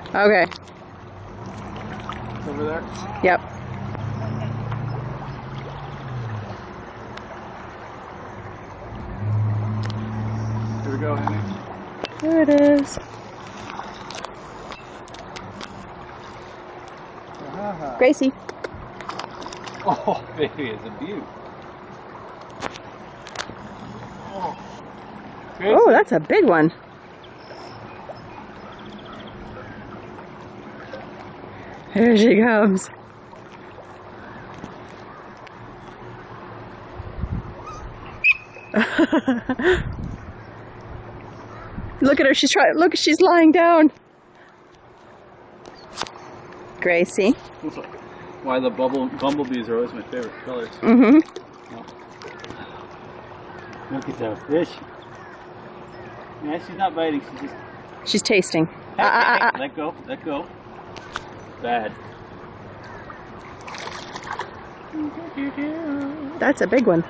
Okay. It's over there? Yep. Here we go, Henny. There it is. Gracie. Oh, baby, it's a beaut. Oh, Oh, that's a big one. Here she comes. Look at her. She's trying. Look, she's lying down. Gracie. Why the bumblebees are always my favorite colors. Mm-hmm. Look at that fish. Yeah, she's not biting. She's just. She's tasting. Let go. Let go. Bad. That's a big one.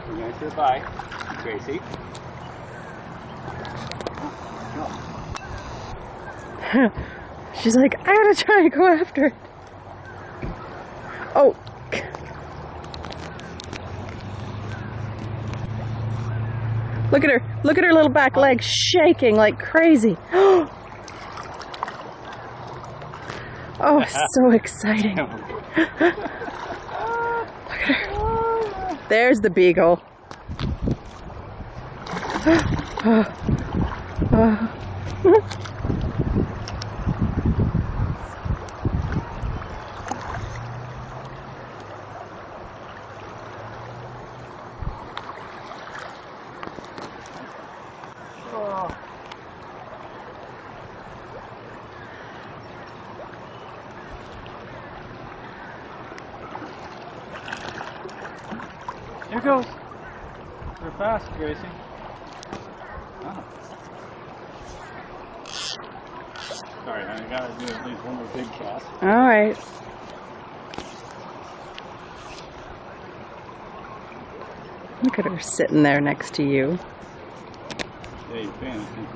You guys say bye, Gracie. She's like, I gotta try and go after it. Oh. Look at her. Look at her little back leg shaking like crazy. Oh, so exciting. Look at her. There's the beagle. Here goes. They're fast, Gracie. Oh. Sorry, I gotta do at least one more big cast. All right. Look at her sitting there next to you. Yeah, you're paying attention.